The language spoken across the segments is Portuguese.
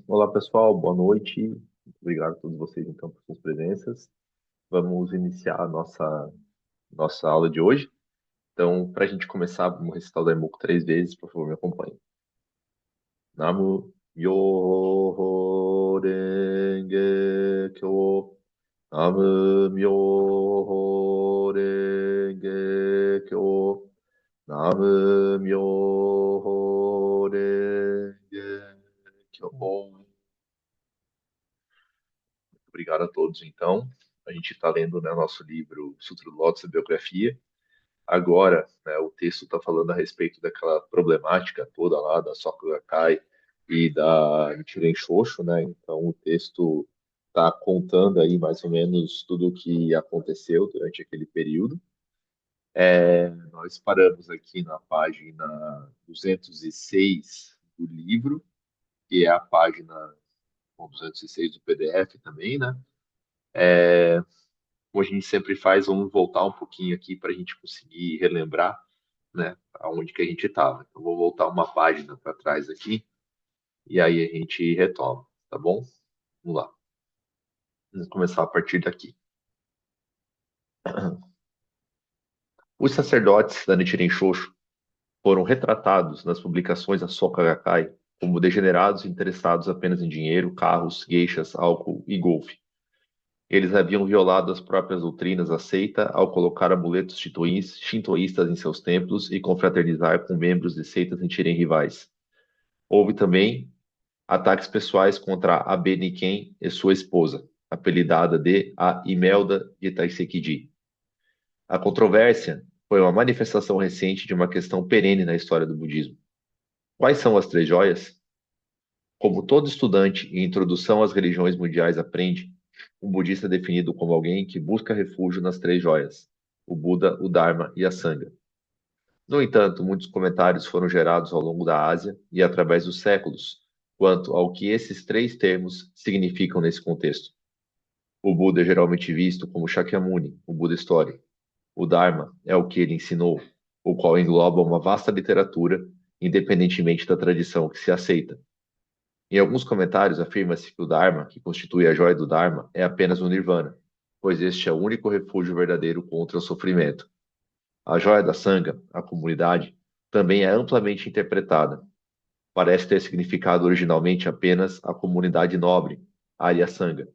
Olá, pessoal, boa noite. Muito obrigado a todos vocês, então, por suas presenças. Vamos iniciar a nossa aula de hoje. Então, para a gente começar, vamos recitar o Daimoku 3 vezes, por favor, me acompanhe. Namu Myoho Renge Kyo. Namu Myoho Renge Kyo. Namu Myoho Renge Kyo. Obrigado a todos, então. A gente está lendo, né, nosso livro Sutra do Lótus, a biografia. Agora, né, o texto está falando a respeito daquela problemática toda lá da Soka Gakkai e da Nichiren Shoshu, né? Então, o texto está contando aí mais ou menos tudo o que aconteceu durante aquele período. Nós paramos aqui na página 206 do livro, que é a página 206 do PDF também, né? Como a gente sempre faz, vamos voltar um pouquinho aqui para a gente conseguir relembrar, né, aonde que a gente estava. Então, vou voltar uma página para trás aqui e aí a gente retoma, tá bom? Vamos lá. Vamos começar a partir daqui. Os sacerdotes da Nichiren Shoshu foram retratados nas publicações da Soka Gakkai como degenerados interessados apenas em dinheiro, carros, geishas, álcool e golfe. Eles haviam violado as próprias doutrinas da seita ao colocar amuletos shintoístas em seus templos e confraternizar com membros de seitas Nichiren rivais. Houve também ataques pessoais contra Abe Niken e sua esposa, apelidada de a Imelda de Taisekiji. A controvérsia foi uma manifestação recente de uma questão perene na história do budismo. Quais são as três joias? Como todo estudante em Introdução às Religiões Mundiais aprende, um budista é definido como alguém que busca refúgio nas três joias: o Buda, o Dharma e a Sangha. No entanto, muitos comentários foram gerados ao longo da Ásia e através dos séculos quanto ao que esses três termos significam nesse contexto. O Buda é geralmente visto como Shakyamuni, o Buda Story. O Dharma é o que ele ensinou, o qual engloba uma vasta literatura, independentemente da tradição que se aceita. Em alguns comentários afirma-se que o Dharma, que constitui a joia do Dharma, é apenas o Nirvana, pois este é o único refúgio verdadeiro contra o sofrimento. A joia da Sangha, a comunidade, também é amplamente interpretada. Parece ter significado originalmente apenas a comunidade nobre, Arya Sangha,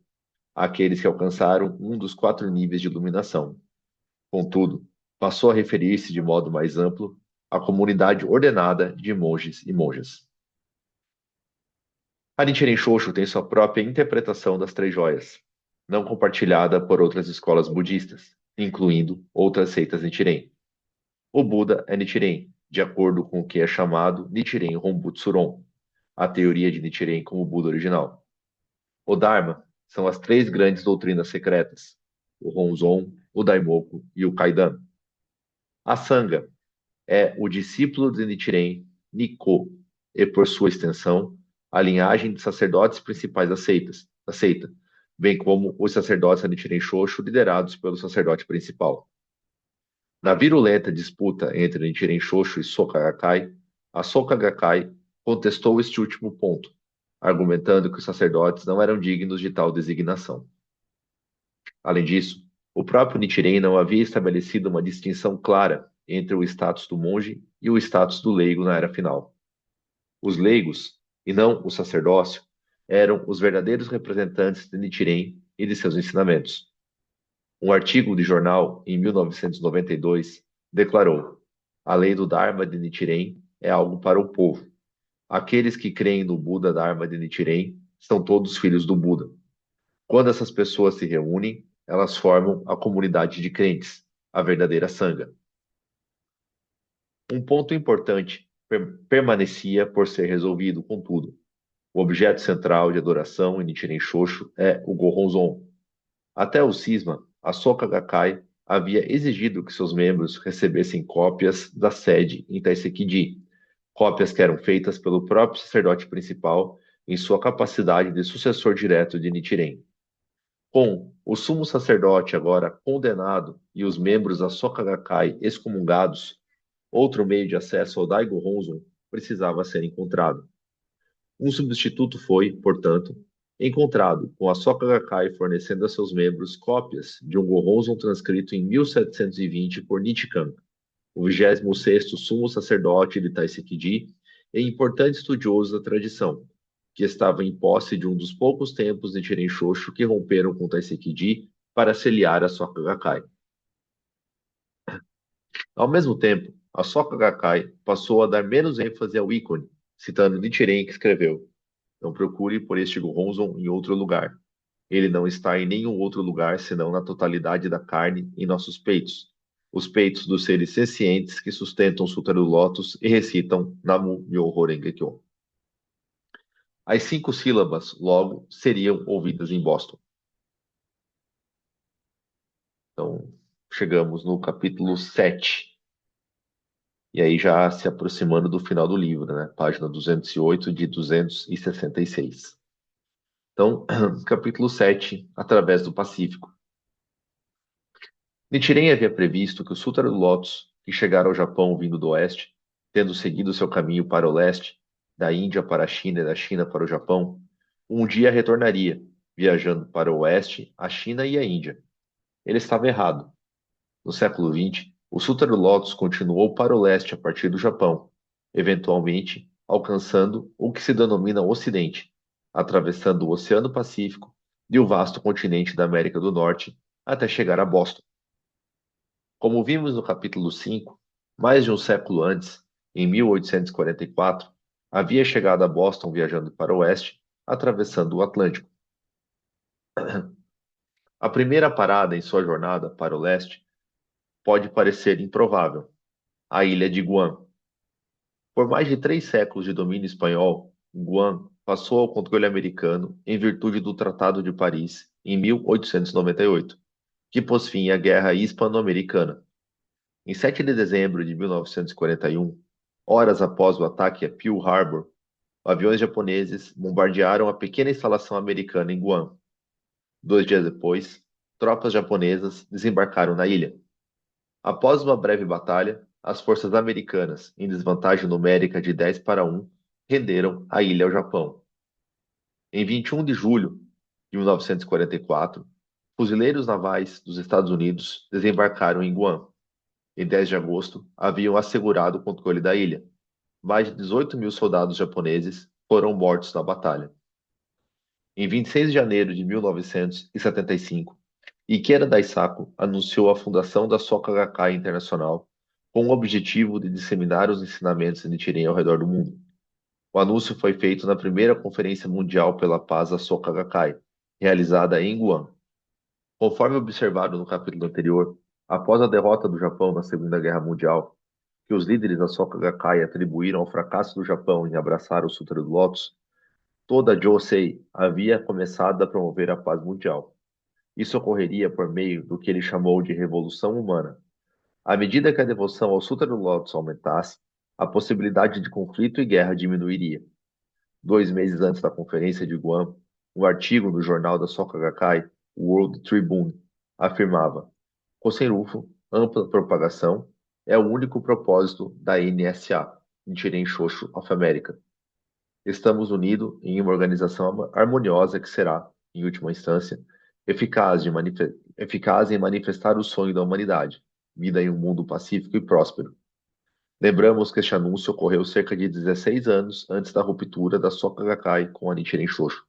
aqueles que alcançaram um dos quatro níveis de iluminação. Contudo, passou a referir-se de modo mais amplo à comunidade ordenada de monges e monjas. A Nichiren Shoshu tem sua própria interpretação das três joias, não compartilhada por outras escolas budistas, incluindo outras seitas Nichiren. O Buda é Nichiren, de acordo com o que é chamado Nichiren Honbutsuron, a teoria de Nichiren como Buda original. O Dharma são as três grandes doutrinas secretas, o Honzon, o Daimoku e o Kaidan. A Sangha é o discípulo de Nichiren Nikko e, por sua extensão, a linhagem de sacerdotes principais da seita, bem como os sacerdotes da Nichiren Shoshu liderados pelo sacerdote principal. Na virulenta disputa entre Nichiren Shoshu e Soka Gakkai, a Soka Gakkai contestou este último ponto, argumentando que os sacerdotes não eram dignos de tal designação. Além disso, o próprio Nichiren não havia estabelecido uma distinção clara entre o status do monge e o status do leigo na era final. Os leigos, e não o sacerdócio, eram os verdadeiros representantes de Nichiren e de seus ensinamentos. Um artigo de jornal, em 1992, declarou: a lei do Dharma de Nichiren é algo para o povo. Aqueles que creem no Buda Dharma de Nichiren são todos filhos do Buda. Quando essas pessoas se reúnem, elas formam a comunidade de crentes, a verdadeira Sangha. Um ponto importante permanecia por ser resolvido, contudo. O objeto central de adoração em Nichiren Shoshu é o Gohonzon. Até o cisma, a Soka Gakkai havia exigido que seus membros recebessem cópias da sede em Taisekiji, cópias que eram feitas pelo próprio sacerdote principal em sua capacidade de sucessor direto de Nichiren. Com o sumo sacerdote agora condenado e os membros da Soka Gakkai excomungados, outro meio de acesso ao Daigo Honzon precisava ser encontrado. Um substituto foi, portanto, encontrado, com a Soka Gakkai fornecendo a seus membros cópias de um Gohonzon transcrito em 1720 por Nichikan, o 26º sumo sacerdote de Taisekiji e importante estudioso da tradição, que estava em posse de um dos poucos templos de Nichiren-shoshu que romperam com Taisekiji para seliar a Soka Gakkai. Ao mesmo tempo, a Soka Gakkai passou a dar menos ênfase ao ícone, citando Nichiren que escreveu: "Não procure por este Gohonzon em outro lugar. Ele não está em nenhum outro lugar senão na totalidade da carne em nossos peitos, os peitos dos seres sencientes que sustentam o Sutra do Lótus e recitam Namu Myoho Renge Kyo." As 5 sílabas, logo, seriam ouvidas em Boston. Então, chegamos no capítulo 7. E aí já se aproximando do final do livro, né? Página 208 de 266. Então, capítulo 7, Através do Pacífico. Nichiren havia previsto que o Sutra do Lótus, que chegara ao Japão vindo do oeste, tendo seguido seu caminho para o leste, da Índia para a China e da China para o Japão, um dia retornaria, viajando para o oeste, a China e a Índia. Ele estava errado. No século XX, o Sutra do Lótus continuou para o leste a partir do Japão, eventualmente alcançando o que se denomina Ocidente, atravessando o Oceano Pacífico e o vasto continente da América do Norte até chegar a Boston. Como vimos no capítulo 5, mais de um século antes, em 1844, havia chegado a Boston viajando para o oeste, atravessando o Atlântico. A primeira parada em sua jornada para o leste pode parecer improvável: a ilha de Guam. Por mais de 3 séculos de domínio espanhol, Guam passou ao controle americano em virtude do Tratado de Paris, em 1898, que pôs fim à Guerra Hispano-Americana. Em 7 de dezembro de 1941, horas após o ataque a Pearl Harbor, aviões japoneses bombardearam a pequena instalação americana em Guam. 2 dias depois, tropas japonesas desembarcaram na ilha. Após uma breve batalha, as forças americanas, em desvantagem numérica de 10-1, renderam a ilha ao Japão. Em 21 de julho de 1944, fuzileiros navais dos Estados Unidos desembarcaram em Guam. Em 10 de agosto, haviam assegurado o controle da ilha. Mais de 18 mil soldados japoneses foram mortos na batalha. Em 26 de janeiro de 1975, Ikeda Daisaku anunciou a fundação da Soka Gakkai Internacional com o objetivo de disseminar os ensinamentos de Nichiren ao redor do mundo. O anúncio foi feito na primeira Conferência Mundial pela Paz da Soka Gakkai, realizada em Guam. Conforme observado no capítulo anterior, após a derrota do Japão na Segunda Guerra Mundial, que os líderes da Soka Gakkai atribuíram ao fracasso do Japão em abraçar o Sutra do Lótus, toda a Josei havia começado a promover a paz mundial. Isso ocorreria por meio do que ele chamou de revolução humana. À medida que a devoção ao Sutra do Lótus aumentasse, a possibilidade de conflito e guerra diminuiria. 2 meses antes da Conferência de Guam, um artigo no jornal da Soka Gakkai, World Tribune, afirmava: Kosen-Rufu, ampla propagação, é o único propósito da NSA, Nichiren Shoshu of America. Estamos unidos em uma organização harmoniosa que será, em última instância, eficaz em manifestar o sonho da humanidade, vida em um mundo pacífico e próspero. Lembramos que este anúncio ocorreu cerca de 16 anos antes da ruptura da Soka Gakkai com a Nichiren Shoshu.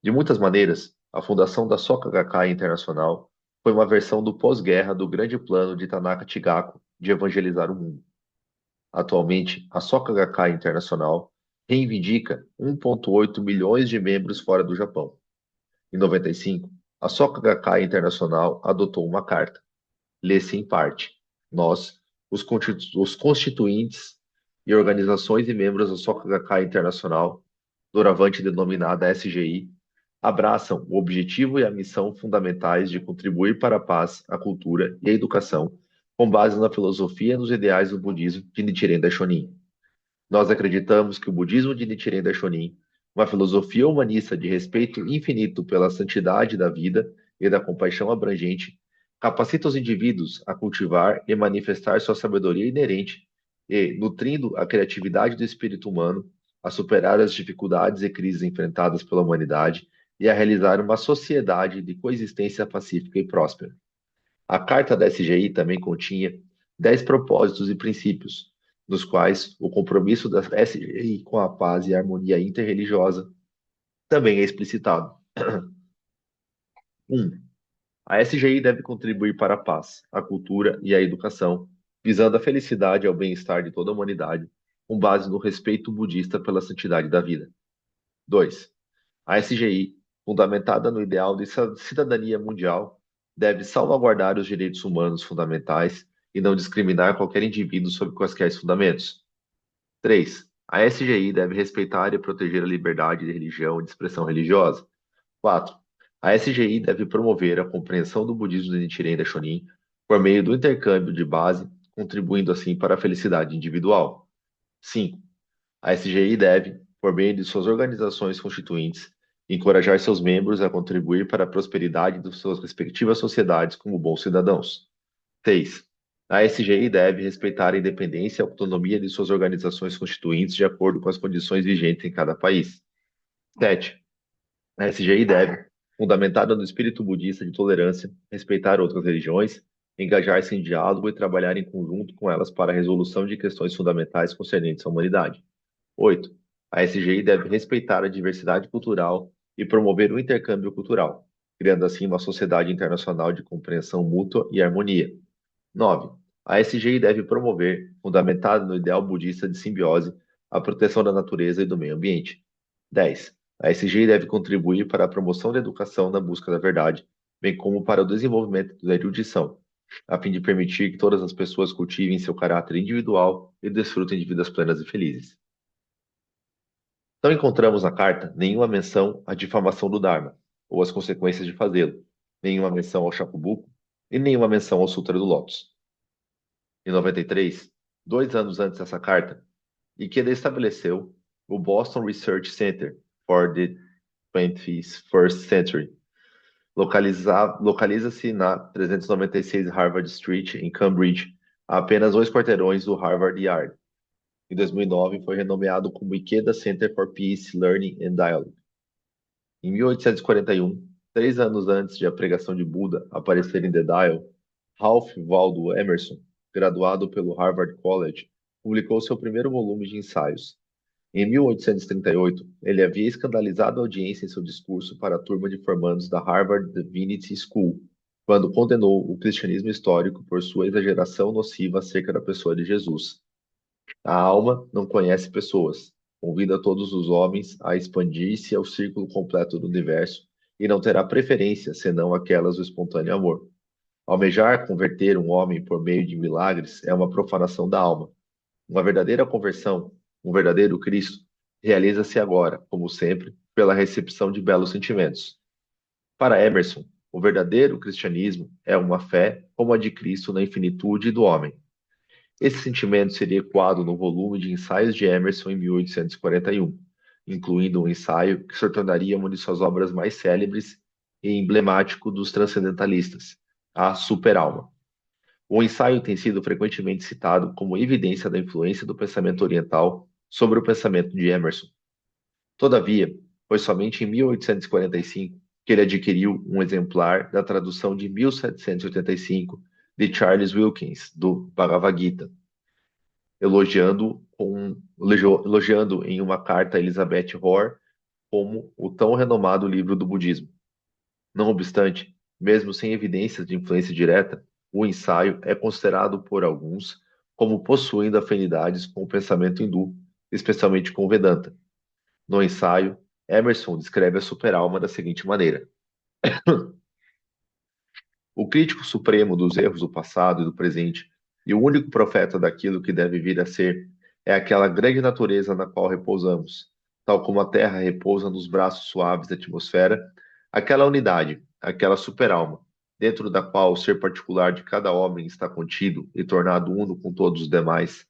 De muitas maneiras, a fundação da Soka Gakkai Internacional foi uma versão do pós-guerra do grande plano de Tanaka Chigaku de evangelizar o mundo. Atualmente, a Soka Gakkai Internacional reivindica 1,8 milhões de membros fora do Japão. Em 95, a Soka Gakkai Internacional adotou uma carta. Lê-se em parte: nós, os constituintes e organizações e membros da Soka Gakkai Internacional, doravante denominada SGI, abraçam o objetivo e a missão fundamentais de contribuir para a paz, a cultura e a educação, com base na filosofia e nos ideais do budismo de Nichiren Daishonin. Nós acreditamos que o budismo de Nichiren Daishonin, uma filosofia humanista de respeito infinito pela santidade da vida e da compaixão abrangente, capacita os indivíduos a cultivar e manifestar sua sabedoria inerente e, nutrindo a criatividade do espírito humano, a superar as dificuldades e crises enfrentadas pela humanidade e a realizar uma sociedade de coexistência pacífica e próspera. A Carta da SGI também continha 10 propósitos e princípios, nos quais o compromisso da SGI com a paz e a harmonia interreligiosa também é explicitado. 1. A SGI deve contribuir para a paz, a cultura e a educação, visando a felicidade e ao bem-estar de toda a humanidade, com base no respeito budista pela santidade da vida. 2. A SGI, fundamentada no ideal de cidadania mundial, deve salvaguardar os direitos humanos fundamentais e não discriminar qualquer indivíduo sob quaisquer fundamentos. 3. A SGI deve respeitar e proteger a liberdade de religião e de expressão religiosa. 4. A SGI deve promover a compreensão do budismo do Nichiren Daishonin por meio do intercâmbio de base, contribuindo assim para a felicidade individual. 5. A SGI deve, por meio de suas organizações constituintes, encorajar seus membros a contribuir para a prosperidade de suas respectivas sociedades como bons cidadãos. 6. A SGI deve respeitar a independência e a autonomia de suas organizações constituintes de acordo com as condições vigentes em cada país. 7. A SGI deve, fundamentada no espírito budista de tolerância, respeitar outras religiões, engajar-se em diálogo e trabalhar em conjunto com elas para a resolução de questões fundamentais concernentes à humanidade. 8. A SGI deve respeitar a diversidade cultural e promover o intercâmbio cultural, criando assim uma sociedade internacional de compreensão mútua e harmonia. 9. A SGI deve promover, fundamentada no ideal budista de simbiose, a proteção da natureza e do meio ambiente. 10. A SGI deve contribuir para a promoção da educação na busca da verdade, bem como para o desenvolvimento da erudição, a fim de permitir que todas as pessoas cultivem seu caráter individual e desfrutem de vidas plenas e felizes. Não encontramos na carta nenhuma menção à difamação do Dharma, ou às consequências de fazê-lo, nenhuma menção ao Shakubuku e nenhuma menção ao Sutra do Lótus. Em 93, 2 anos antes dessa carta, Ikeda estabeleceu o Boston Research Center for the 21st Century. Localiza-se na 396 Harvard Street, em Cambridge, a apenas 2 quarteirões do Harvard Yard. Em 2009, foi renomeado como Ikeda Center for Peace, Learning and Dialogue. Em 1841, 3 anos antes de a pregação de Buda aparecer em The Dial, Ralph Waldo Emerson, graduado pelo Harvard College, publicou seu primeiro volume de ensaios. Em 1838, ele havia escandalizado a audiência em seu discurso para a turma de formandos da Harvard Divinity School, quando condenou o cristianismo histórico por sua exageração nociva acerca da pessoa de Jesus. A alma não conhece pessoas. Convida todos os homens a expandir-se ao círculo completo do universo e não terá preferência senão aquelas do espontâneo amor. Almejar converter um homem por meio de milagres é uma profanação da alma. Uma verdadeira conversão, um verdadeiro Cristo, realiza-se agora, como sempre, pela recepção de belos sentimentos. Para Emerson, o verdadeiro cristianismo é uma fé como a de Cristo na infinitude do homem. Esse sentimento seria ecoado no volume de ensaios de Emerson em 1841, incluindo um ensaio que se tornaria uma de suas obras mais célebres e emblemático dos transcendentalistas, a Superalma. O ensaio tem sido frequentemente citado como evidência da influência do pensamento oriental sobre o pensamento de Emerson. Todavia, foi somente em 1845 que ele adquiriu um exemplar da tradução de 1785 de Charles Wilkins, do Bhagavad Gita, elogiando em uma carta a Elizabeth Hoare como o tão renomado livro do budismo. Não obstante, mesmo sem evidências de influência direta, o ensaio é considerado por alguns como possuindo afinidades com o pensamento hindu, especialmente com o Vedanta. No ensaio, Emerson descreve a superalma da seguinte maneira: o crítico supremo dos erros do passado e do presente, e o único profeta daquilo que deve vir a ser, é aquela grande natureza na qual repousamos, tal como a terra repousa nos braços suaves da atmosfera, aquela unidade, aquela superalma, dentro da qual o ser particular de cada homem está contido e tornado uno com todos os demais,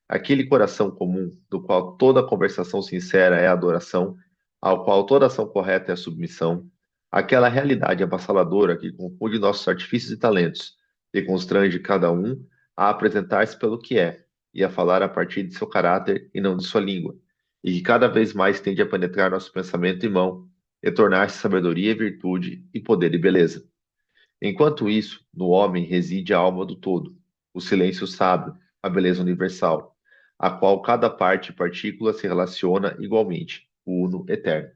aquele coração comum, do qual toda conversação sincera é adoração, ao qual toda ação correta é submissão, aquela realidade avassaladora que confunde nossos artifícios e talentos, e constrange cada um a apresentar-se pelo que é, e a falar a partir de seu caráter e não de sua língua, e que cada vez mais tende a penetrar nosso pensamento e mão e tornar-se sabedoria, virtude e poder e beleza. Enquanto isso, no homem reside a alma do todo, o silêncio sábio, a beleza universal, a qual cada parte e partícula se relaciona igualmente, o uno eterno.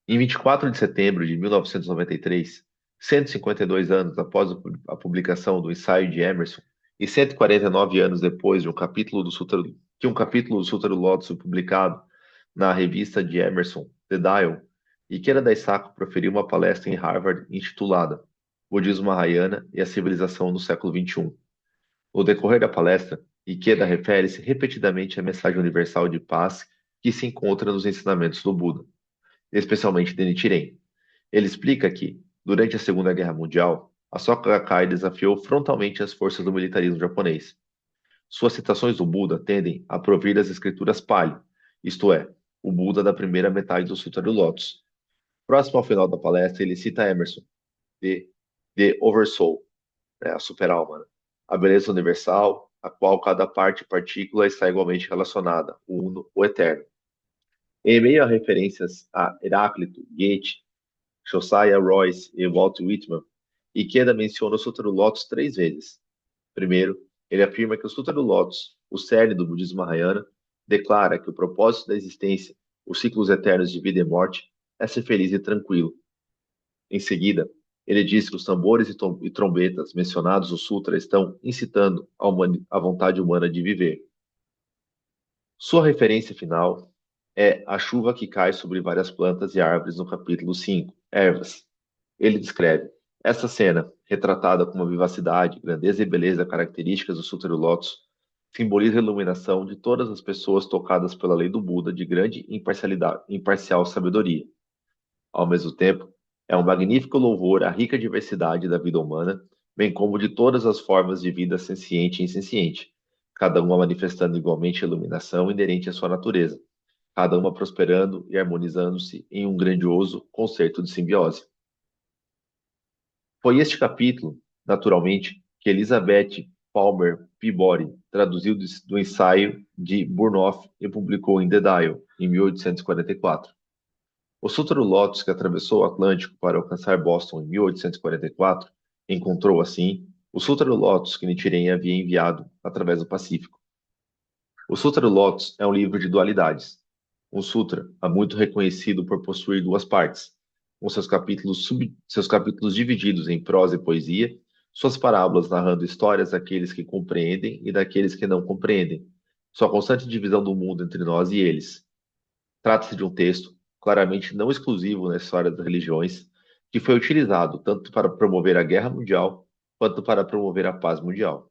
Em 24 de setembro de 1993, 152 anos após a publicação do ensaio de Emerson e 149 anos depois que um capítulo do Sutra do Lótus foi publicado na revista de Emerson, The Dial, Ikeda Daisaku proferiu uma palestra em Harvard intitulada Budismo Mahayana e a Civilização no Século XXI. No decorrer da palestra, Ikeda refere-se repetidamente à mensagem universal de paz que se encontra nos ensinamentos do Buda, especialmente de Nichiren. Ele explica que, durante a Segunda Guerra Mundial, a Soka Gakkai desafiou frontalmente as forças do militarismo japonês. Suas citações do Buda tendem a provir das escrituras Pali, isto é, o Buda da primeira metade do Sutra do Lótus. Próximo ao final da palestra, ele cita Emerson, de The Oversoul, a superalma, né? A beleza universal, a qual cada parte e partícula está igualmente relacionada, o uno, o eterno. Em meio a referências a Heráclito, Goethe, Josiah Royce e Walt Whitman, Ikeda menciona o Sutra do Lótus 3 vezes. Primeiro, ele afirma que o Sutra do Lótus, o cerne do budismo Mahayana, declara que o propósito da existência, os ciclos eternos de vida e morte, é ser feliz e tranquilo. Em seguida, ele diz que os tambores e trombetas mencionados no Sutra estão incitando a vontade humana de viver. Sua referência final é a chuva que cai sobre várias plantas e árvores no capítulo 5, Ervas. Ele descreve essa cena, retratada com uma vivacidade, grandeza e beleza características do Sutra do Lótus, simboliza a iluminação de todas as pessoas tocadas pela lei do Buda de grande imparcial sabedoria. Ao mesmo tempo, é um magnífico louvor à rica diversidade da vida humana, bem como de todas as formas de vida senciente e insenciente, cada uma manifestando igualmente a iluminação inerente à sua natureza, cada uma prosperando e harmonizando-se em um grandioso concerto de simbiose. Foi este capítulo, naturalmente, que Elizabeth Palmer Peabody traduziu do ensaio de Burnouf e publicou em The Dial, em 1844. O Sutra do Lótus, que atravessou o Atlântico para alcançar Boston em 1844, encontrou, assim, o Sutra do Lótus que Nichiren havia enviado através do Pacífico. O Sutra do Lótus é um livro de dualidades. Um sutra há muito reconhecido por possuir duas partes, com seus capítulos divididos em prosa e poesia, suas parábolas narrando histórias daqueles que compreendem e daqueles que não compreendem, sua constante divisão do mundo entre nós e eles. Trata-se de um texto claramente não exclusivo na história das religiões, que foi utilizado tanto para promover a guerra mundial quanto para promover a paz mundial.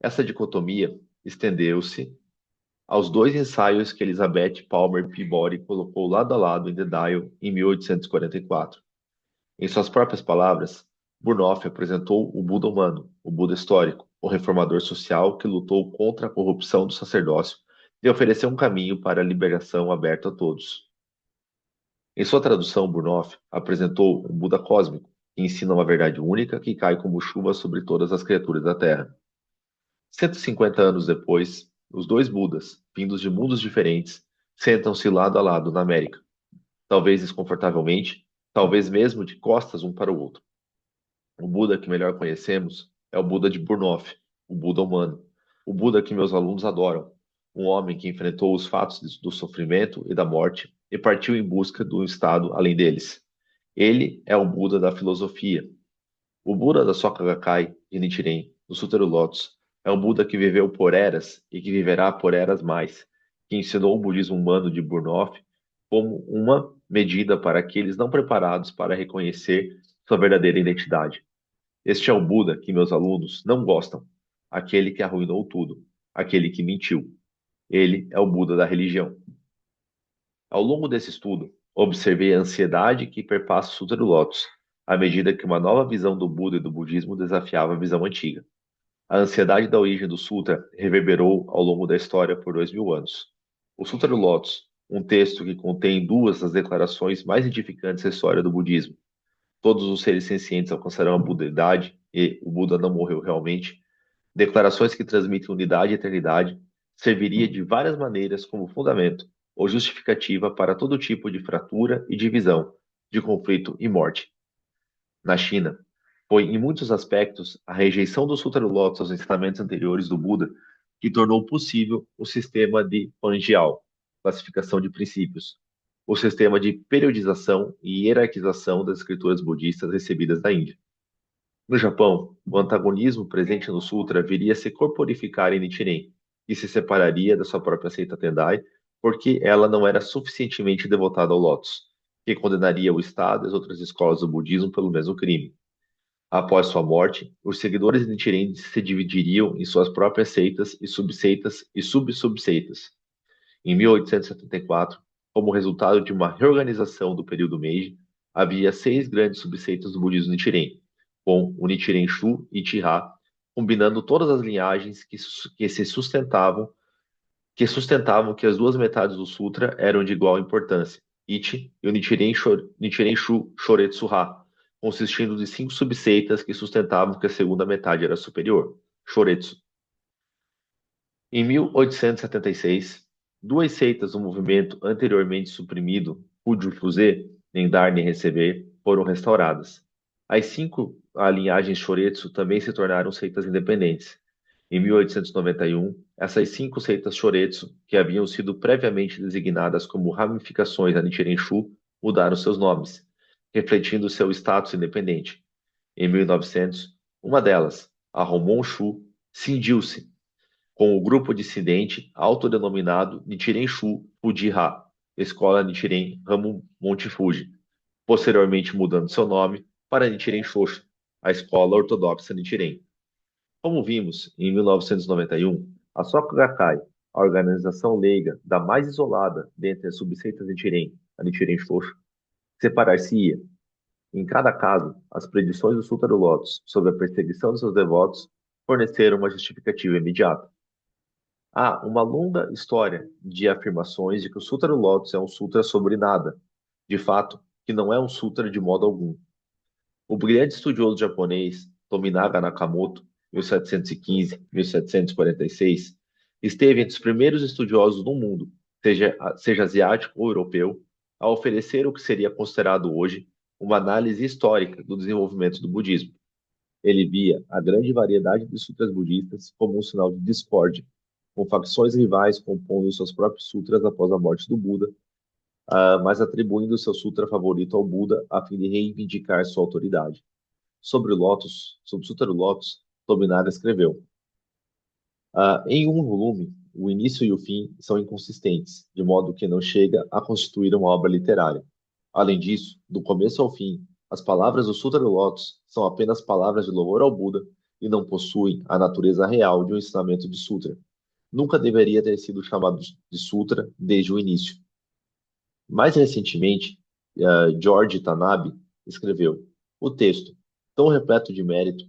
Essa dicotomia estendeu-se aos dois ensaios que Elizabeth Palmer Peabody colocou lado a lado em The Dial em 1844. Em suas próprias palavras, Burnouf apresentou o Buda humano, o Buda histórico, o reformador social que lutou contra a corrupção do sacerdócio e ofereceu um caminho para a liberação aberto a todos. Em sua tradução, Burnouf apresentou um Buda cósmico, que ensina uma verdade única que cai como chuva sobre todas as criaturas da Terra. 150 anos depois, os dois Budas, vindos de mundos diferentes, sentam-se lado a lado na América, talvez desconfortavelmente, talvez mesmo de costas um para o outro. O Buda que melhor conhecemos é o Buda de Burnouf, o Buda humano, o Buda que meus alunos adoram, um homem que enfrentou os fatos do sofrimento e da morte e partiu em busca do estado além deles. Ele é o Buda da filosofia. O Buda da Soka Gakkai de Nichiren, do Sutra do Lótus, é um Buda que viveu por eras e que viverá por eras mais, que ensinou o budismo humano de Burnouf como uma medida para aqueles não preparados para reconhecer sua verdadeira identidade. Este é o Buda que meus alunos não gostam, aquele que arruinou tudo, aquele que mentiu. Ele é o Buda da religião. Ao longo desse estudo, observei a ansiedade que perpassa o Sutra do Lótus, à medida que uma nova visão do Buda e do budismo desafiava a visão antiga. A ansiedade da origem do Sutra reverberou ao longo da história por 2000 anos. O Sutra do Lótus, um texto que contém duas das declarações mais edificantes da história do budismo. Todos os seres sencientes alcançarão a Budeidade e o Buda não morreu realmente. Declarações que transmitem unidade e eternidade, serviria de várias maneiras como fundamento ou justificativa para todo tipo de fratura e divisão, de conflito e morte. Na China, foi, em muitos aspectos, a rejeição do Sutra Lotus aos ensinamentos anteriores do Buda que tornou possível o sistema de Panjial, classificação de princípios, o sistema de periodização e hierarquização das escrituras budistas recebidas da Índia. No Japão, o antagonismo presente no Sutra viria a se corporificar em Nichiren, que se separaria da sua própria seita Tendai porque ela não era suficientemente devotada ao Lotus, que condenaria o Estado e as outras escolas do budismo pelo mesmo crime. Após sua morte, os seguidores de Nichiren se dividiriam em suas próprias seitas e subseitas e sub-subseitas. Em 1874, como resultado de uma reorganização do período Meiji, havia 6 grandes subseitas do budismo Nichiren, com o Nichiren Shu e Chiha, combinando todas as linhagens que sustentavam que as duas metades do sutra eram de igual importância, Ichi e o Nichiren Shu Shoretsu-ha, consistindo de 5 subseitas que sustentavam que a segunda metade era superior, Shoretsu. Em 1876, 2 seitas do movimento anteriormente suprimido, Fuju-Fuze, nem dar nem receber, foram restauradas. As 5 linhagens Shoretsu também se tornaram seitas independentes. Em 1891, essas 5 seitas Shoretsu, que haviam sido previamente designadas como ramificações da Nichiren Shu, mudaram seus nomes, refletindo seu status independente. Em 1900, uma delas, a Homon Shu, cindiu-se com o grupo dissidente autodenominado Nichiren Shu Fuji-ha, Escola Nichiren Ramo Monte Fuji, posteriormente mudando seu nome para Nichiren Shoshu, a Escola Ortodoxa Nichiren. Como vimos, em 1991, a Soka Gakkai, a organização leiga da mais isolada dentre as subseitas Nichiren, a Nichiren Shoshu, separar-se-ia. Em cada caso, as predições do Sutra do Lotus sobre a perseguição de seus devotos forneceram uma justificativa imediata. Há uma longa história de afirmações de que o Sutra do Lotus é um sutra sobre nada, de fato, que não é um sutra de modo algum. O brilhante estudioso japonês Tominaga Nakamoto, 1715-1746, esteve entre os primeiros estudiosos do mundo, seja asiático ou europeu, a oferecer o que seria considerado hoje uma análise histórica do desenvolvimento do budismo. Ele via a grande variedade de sutras budistas como um sinal de discórdia, com facções rivais compondo seus próprios sutras após a morte do Buda, mas atribuindo seu sutra favorito ao Buda a fim de reivindicar sua autoridade. Sobre o Sutra do Lotus, Tominaga escreveu: em um volume, o início e o fim são inconsistentes, de modo que não chega a constituir uma obra literária. Além disso, do começo ao fim, as palavras do Sutra do Lotus são apenas palavras de louvor ao Buda e não possuem a natureza real de um ensinamento de sutra. Nunca deveria ter sido chamado de sutra desde o início. Mais recentemente, George Tanabe escreveu: o texto, tão repleto de mérito,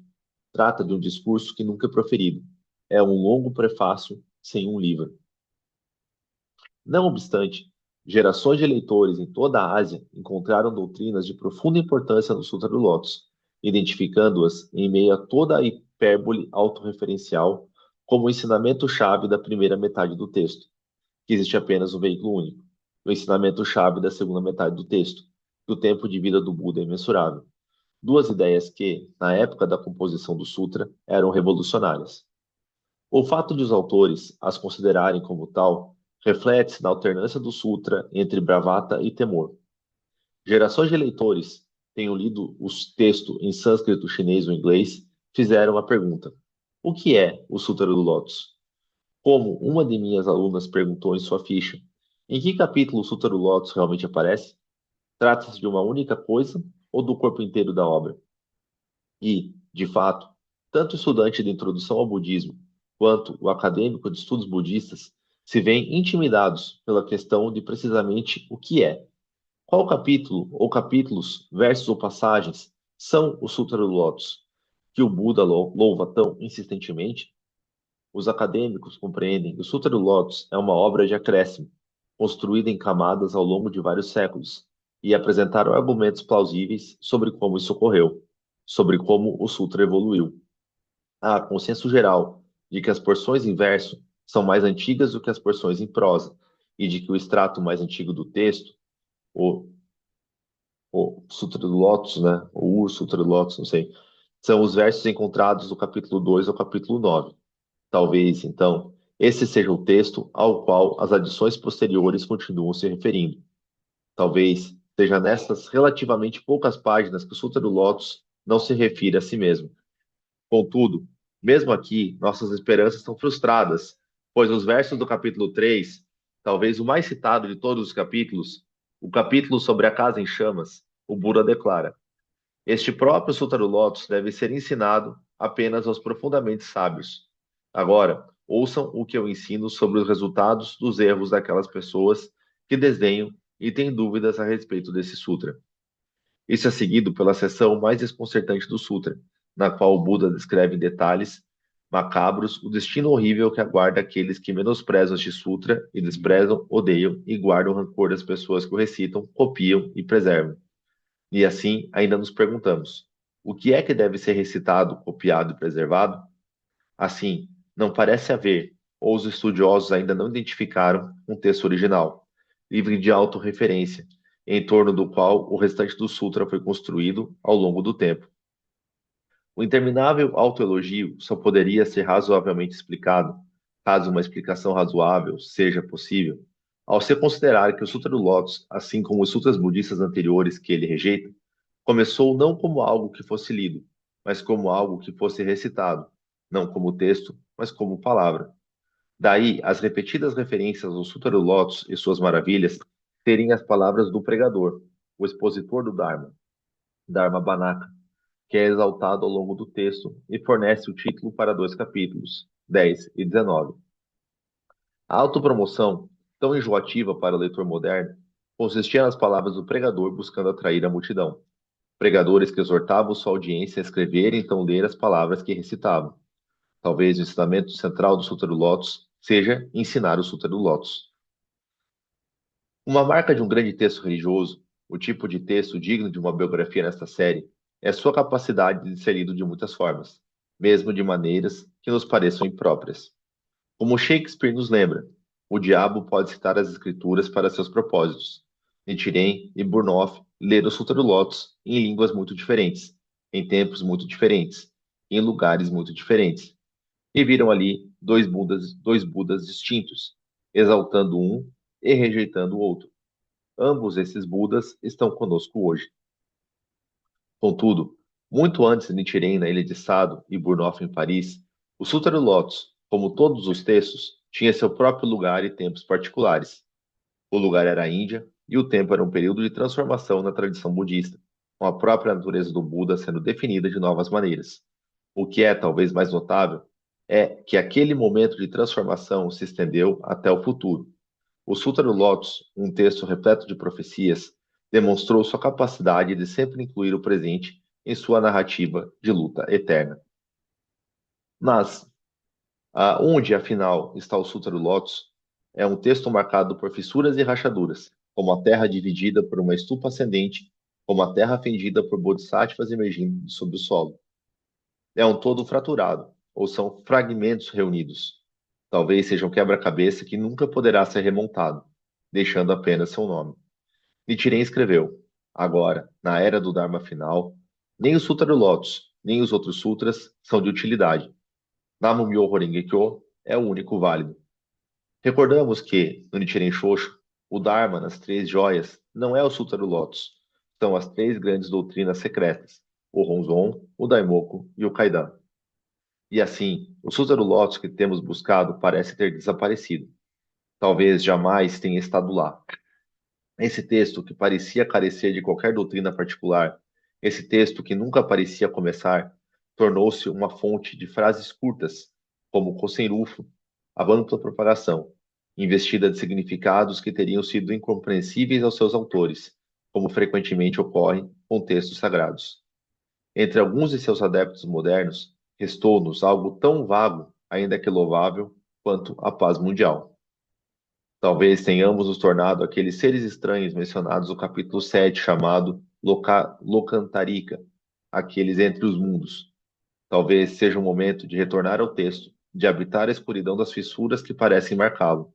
trata de um discurso que nunca é proferido. É um longo prefácio sem um livro. Não obstante, gerações de leitores em toda a Ásia encontraram doutrinas de profunda importância no Sutra do Lotus, identificando-as em meio a toda a hipérbole autorreferencial como o ensinamento-chave da primeira metade do texto, que existe apenas um veículo único, o ensinamento-chave da segunda metade do texto, que o tempo de vida do Buda é imensurável. 2 ideias que, na época da composição do Sutra, eram revolucionárias. O fato de os autores as considerarem como tal reflete-se na alternância do Sutra entre bravata e temor. Gerações de leitores tenham lido os textos em sânscrito, chinês ou inglês, fizeram a pergunta: o que é o Sutra do Lótus? Como uma de minhas alunas perguntou em sua ficha, em que capítulo o Sutra do Lótus realmente aparece? Trata-se de uma única coisa ou do corpo inteiro da obra? E, de fato, tanto o estudante de introdução ao budismo quanto o acadêmico de estudos budistas se veem intimidados pela questão de precisamente o que é. Qual capítulo ou capítulos, versos ou passagens são o Sutra do Lótus, que o Buda louva tão insistentemente? Os acadêmicos compreendem que o Sutra do Lótus é uma obra de acréscimo, construída em camadas ao longo de vários séculos, e apresentaram argumentos plausíveis sobre como isso ocorreu, sobre como o Sutra evoluiu. Há consenso geral de que as porções em verso são mais antigas do que as porções em prosa, e de que o extrato mais antigo do texto, o, o Sutra do Lótus, né? O Sutra do Lótus, não sei, são os versos encontrados do capítulo 2 ao capítulo 9. Talvez, então, esse seja o texto ao qual as adições posteriores continuam se referindo. Talvez seja nessas relativamente poucas páginas que o Sutra do Lótus não se refere a si mesmo. Contudo, mesmo aqui, nossas esperanças estão frustradas, pois os versos do capítulo 3, talvez o mais citado de todos os capítulos, o capítulo sobre a casa em chamas, o Buda declara: este próprio Sutra do Lótus deve ser ensinado apenas aos profundamente sábios. Agora, ouçam o que eu ensino sobre os resultados dos erros daquelas pessoas que desdenham e têm dúvidas a respeito desse sutra. Isso é seguido pela seção mais desconcertante do sutra, na qual o Buda descreve em detalhes macabros o destino horrível que aguarda aqueles que menosprezam este sutra e desprezam, odeiam e guardam rancor das pessoas que o recitam, copiam e preservam. E assim, ainda nos perguntamos: o que é que deve ser recitado, copiado e preservado? Assim, não parece haver, ou os estudiosos ainda não identificaram, um texto original, livre de autorreferência, em torno do qual o restante do sutra foi construído ao longo do tempo. O interminável autoelogio só poderia ser razoavelmente explicado, caso uma explicação razoável seja possível, ao se considerar que o Sutra do Lótus, assim como os sutras budistas anteriores que ele rejeita, começou não como algo que fosse lido, mas como algo que fosse recitado, não como texto, mas como palavra. Daí as repetidas referências ao Sutra do Lótus e suas maravilhas serem as palavras do pregador, o expositor do Dharma, Dharma Banaka, que é exaltado ao longo do texto e fornece o título para dois capítulos, 10 e 19. A autopromoção, tão enjoativa para o leitor moderno, consistia nas palavras do pregador buscando atrair a multidão. Pregadores que exortavam sua audiência a escrever e então ler as palavras que recitavam. Talvez o ensinamento central do Sutra do Lótus seja ensinar o Sutra do Lótus. Uma marca de um grande texto religioso, o tipo de texto digno de uma biografia nesta série, é sua capacidade de ser lido de muitas formas, mesmo de maneiras que nos pareçam impróprias. Como Shakespeare nos lembra, o diabo pode citar as escrituras para seus propósitos. Nichiren e Burnoff leram o Sutra do Lótus em línguas muito diferentes, em tempos muito diferentes, em lugares muito diferentes, e viram ali dois Budas distintos, exaltando um e rejeitando o outro. Ambos esses Budas estão conosco hoje. Contudo, muito antes de Nichiren na ilha de Sado e Burnoff em Paris, o Sutra do Lótus, como todos os textos, tinha seu próprio lugar e tempos particulares. O lugar era a Índia e o tempo era um período de transformação na tradição budista, com a própria natureza do Buda sendo definida de novas maneiras. O que é talvez mais notável é que aquele momento de transformação se estendeu até o futuro. O Sutra do Lótus, um texto repleto de profecias, demonstrou sua capacidade de sempre incluir o presente em sua narrativa de luta eterna. Mas, onde, afinal, está o Sutra do Lótus? É um texto marcado por fissuras e rachaduras, como a terra dividida por uma estupa ascendente, como a terra fendida por bodhisattvas emergindo sobre o solo. É um todo fraturado, ou são fragmentos reunidos. Talvez seja um quebra-cabeça que nunca poderá ser remontado, deixando apenas seu nome. Nichiren escreveu: agora, na era do Dharma final, nem o Sutra do Lótus, nem os outros sutras são de utilidade. Namu-myoho Renge-kyo é o único válido. Recordamos que, no Nichiren Shoshu, o Dharma nas três joias não é o Sutra do Lótus, são as três grandes doutrinas secretas, o Ronzon, o Daimoku e o Kaidan. E assim, o Sutra do Lótus que temos buscado parece ter desaparecido. Talvez jamais tenha estado lá. Esse texto que parecia carecer de qualquer doutrina particular, esse texto que nunca parecia começar, tornou-se uma fonte de frases curtas, como Kosenrufo, a ampla propagação, investida de significados que teriam sido incompreensíveis aos seus autores, como frequentemente ocorre com textos sagrados. Entre alguns de seus adeptos modernos, restou-nos algo tão vago, ainda que louvável, quanto a paz mundial. Talvez tenhamos nos tornado aqueles seres estranhos mencionados no capítulo 7, chamado Locantarika, aqueles entre os mundos. Talvez seja o momento de retornar ao texto de habitar a escuridão das fissuras que parecem marcá-lo.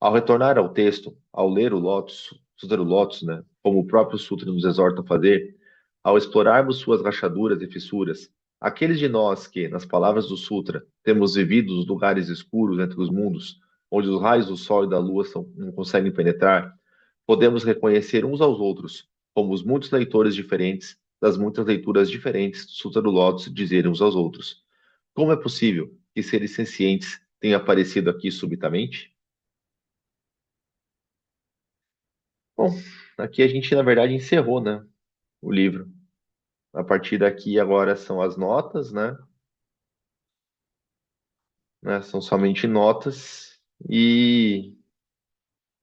Ao retornar ao texto, ao ler o Lotus, Sutra do Lotus, né, como o próprio Sutra nos exorta a fazer, ao explorarmos suas rachaduras e fissuras, aqueles de nós que, nas palavras do Sutra, temos vivido os lugares escuros entre os mundos, onde os raios do Sol e da Lua não conseguem penetrar, podemos reconhecer uns aos outros, como os muitos leitores diferentes das muitas leituras diferentes do Sutra do Lótus dizerem uns aos outros. Como é possível que seres sencientes tenham aparecido aqui subitamente? Bom, aqui a gente, na verdade, encerrou, né, o livro. A partir daqui, agora são as notas, né? São somente notas e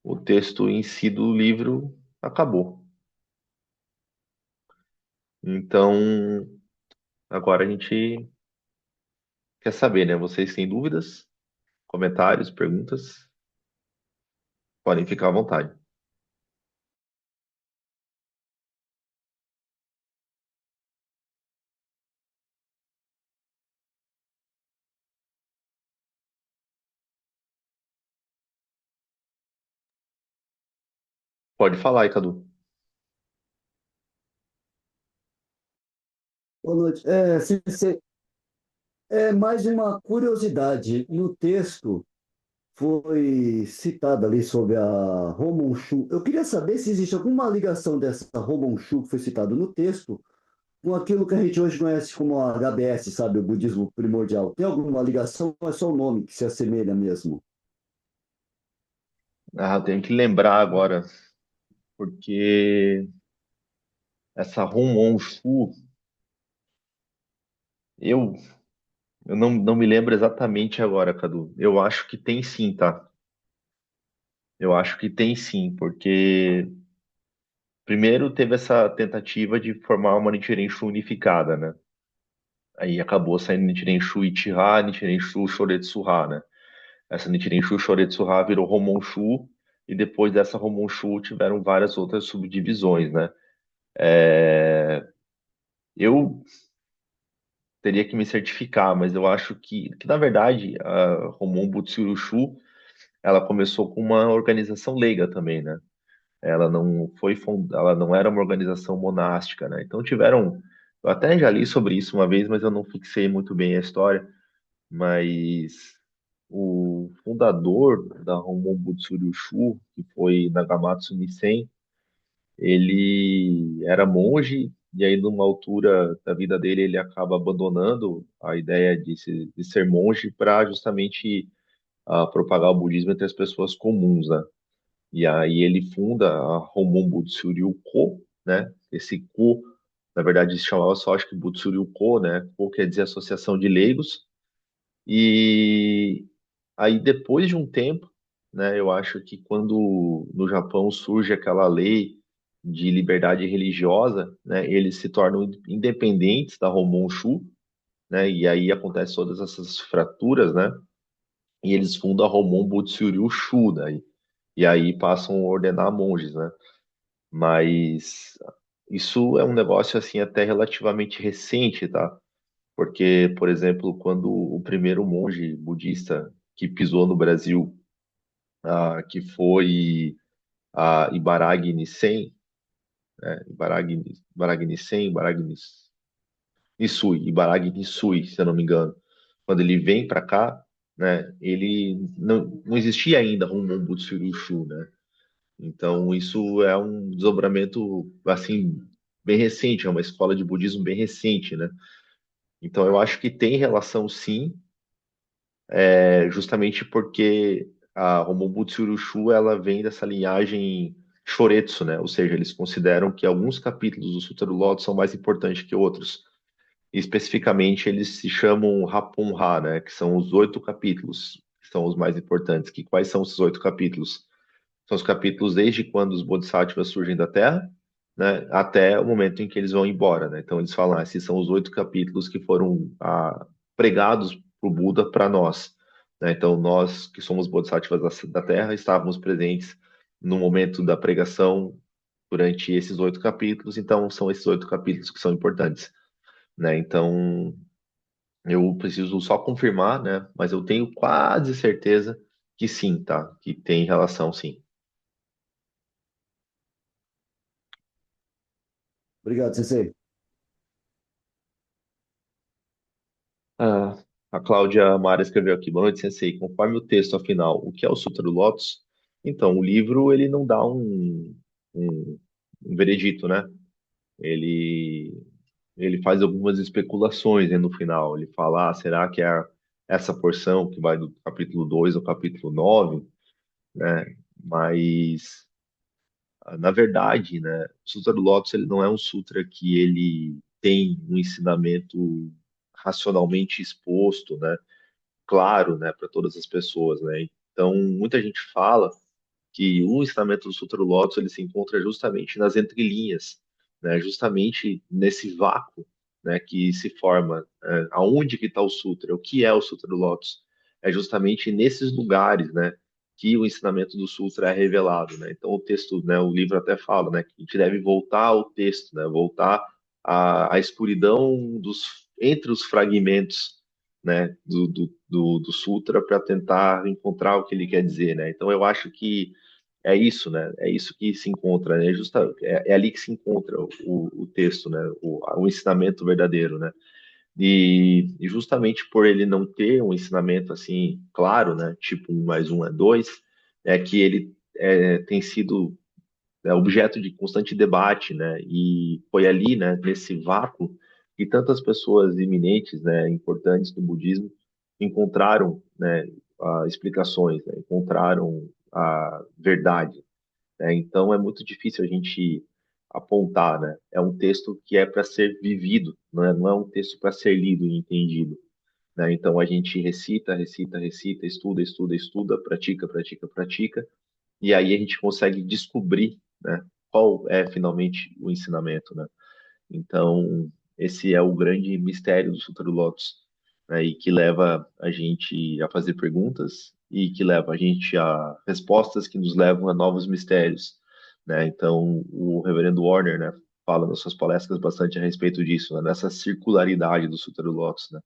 o texto em si do livro acabou. Então, agora a gente quer saber, né? Vocês têm dúvidas, comentários, perguntas? Podem ficar à vontade. Pode falar aí, Cadu. Boa noite. É mais uma curiosidade. No texto foi citado ali sobre a Romon-Shu. Eu queria saber se existe alguma ligação dessa Romon-Shu que foi citado no texto com aquilo que a gente hoje conhece como a HBS, sabe, o budismo primordial. Tem alguma ligação ou é só o nome que se assemelha mesmo? Ah, eu tenho que lembrar agora, porque essa Honmon-shu, eu, eu não me lembro exatamente agora, Cadu. Eu acho que tem sim, tá? Eu acho que tem sim, porque primeiro teve essa tentativa de formar uma Nichiren-shu unificada, né? Aí acabou saindo Nichiren-shu Ichiha, Nichiren-shu Shoretsuha, né? Essa Nichiren-shu Shoretsuha virou Homon-shu, e depois dessa Homon-shu tiveram várias outras subdivisões, né? Eu teria que me certificar, mas eu acho que na verdade, a Homon Butsurushu, ela começou com uma organização leiga também, né? Ela não era uma organização monástica, né? Então tiveram, eu até já li sobre isso uma vez, mas eu não fixei muito bem a história, mas o fundador da Homon Butsuryushu, que foi Nagamatsu Nisen, ele era monge e aí numa altura da vida dele ele acaba abandonando a ideia de ser monge para justamente propagar o budismo entre as pessoas comuns, né? E aí ele funda a Homon Butsuryu-ko, né? Esse ko, na verdade, se chamava só, acho que Butsuryu-ko, né? Ko quer dizer associação de leigos. E aí depois de um tempo, né? Eu acho que quando no Japão surge aquela lei de liberdade religiosa, né? Eles se tornam independentes da Homon Shu, né? E aí acontece todas essas fraturas, né? E eles fundam a Homon Butsuryu Shu, né? E aí passam a ordenar monges, né? Mas isso é um negócio assim até relativamente recente, tá? Porque, por exemplo, quando o primeiro monge budista que pisou no Brasil, que foi Ibaragi Nissen, né? Ibaragi Nissen, Ibaragi Nisui, se eu não me engano. Quando ele vem para cá, né, ele não existia ainda Honmon Butsuryushu, né? Então, isso é um desdobramento, assim, bem recente, é uma escola de budismo bem recente, né? Então, eu acho que tem relação, sim, justamente porque a Homobutsu Urushu, ela vem dessa linhagem Shoretsu, né? Ou seja, eles consideram que alguns capítulos do Sutra do Loto são mais importantes que outros. E, especificamente, eles se chamam Hapun-ha, né? Que são os 8 capítulos, que são os mais importantes. Que quais são esses 8 capítulos? São os capítulos desde quando os bodhisattvas surgem da Terra, né, até o momento em que eles vão embora, né? Então eles falam, esses são os 8 capítulos que foram pregados para o Buda para nós, né? Então nós que somos bodhisattvas da Terra estávamos presentes no momento da pregação durante esses 8 capítulos, então são esses 8 capítulos que são importantes, né? Então Eu preciso só confirmar, né? Mas eu tenho quase certeza que sim, tá? Que tem relação, sim. Obrigado, Sensei. Ah, a Cláudia Mara escreveu aqui, boa noite, Sensei. Conforme o texto afinal, o que é o Sutra do Lótus? Então, o livro ele não dá um, um veredito, né? Ele, ele faz algumas especulações, né, no final. Ele fala, será que é essa porção que vai do capítulo 2 ao capítulo 9, né? Mas na verdade, né, o Sutra do Lótus ele não é um sutra que ele tem um ensinamento racionalmente exposto, né, claro, né, para todas as pessoas, né. Então, muita gente fala que o ensinamento do Sutra do Lótus ele se encontra justamente nas entrelinhas, né, justamente nesse vácuo, né, que se forma, aonde que está o Sutra, o que é o Sutra do Lótus, é justamente nesses lugares, né, que o ensinamento do Sutra é revelado, né. Então o texto, né, o livro até fala, né, que a gente deve voltar ao texto, né, voltar à escuridão dos entre os fragmentos, né, do Sutra para tentar encontrar o que ele quer dizer, né. Então eu acho que é isso, né? É isso que se encontra, né? É ali que se encontra o texto, né? O ensinamento verdadeiro, né? E justamente por ele não ter um ensinamento assim claro, né? Tipo 1 mais 1 é 2, é que ele tem sido objeto de constante debate, né? E foi ali, né? Nesse vácuo que tantas pessoas eminentes, né? Importantes do budismo encontraram, né? Explicações, né? Encontraram a verdade, né? Então é muito difícil a gente apontar, né? É um texto que é para ser vivido, não é um texto para ser lido e entendido, né? Então a gente recita, recita, recita, estuda, estuda, estuda, pratica, pratica, pratica, e aí a gente consegue descobrir, né? Qual é finalmente o ensinamento, né? Então, esse é o grande mistério do Sutra do Lótus, né, e que leva a gente a fazer perguntas e que leva a gente a respostas que nos levam a novos mistérios, né? Então, o Reverendo Warner, né, fala nas suas palestras bastante a respeito disso, né, dessa circularidade do Sutra do Lótus, né?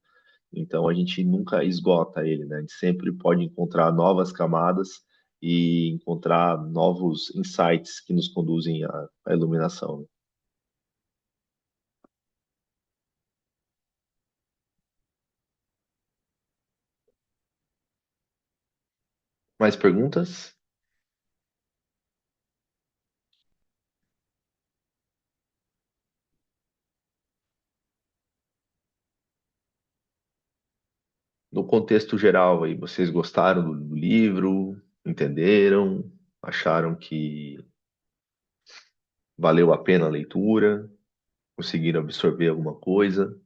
Então, a gente nunca esgota ele, né? A gente sempre pode encontrar novas camadas e encontrar novos insights que nos conduzem à iluminação, né? Mais perguntas? No contexto geral aí, vocês gostaram do livro? Entenderam? Acharam que valeu a pena a leitura? Conseguiram absorver alguma coisa?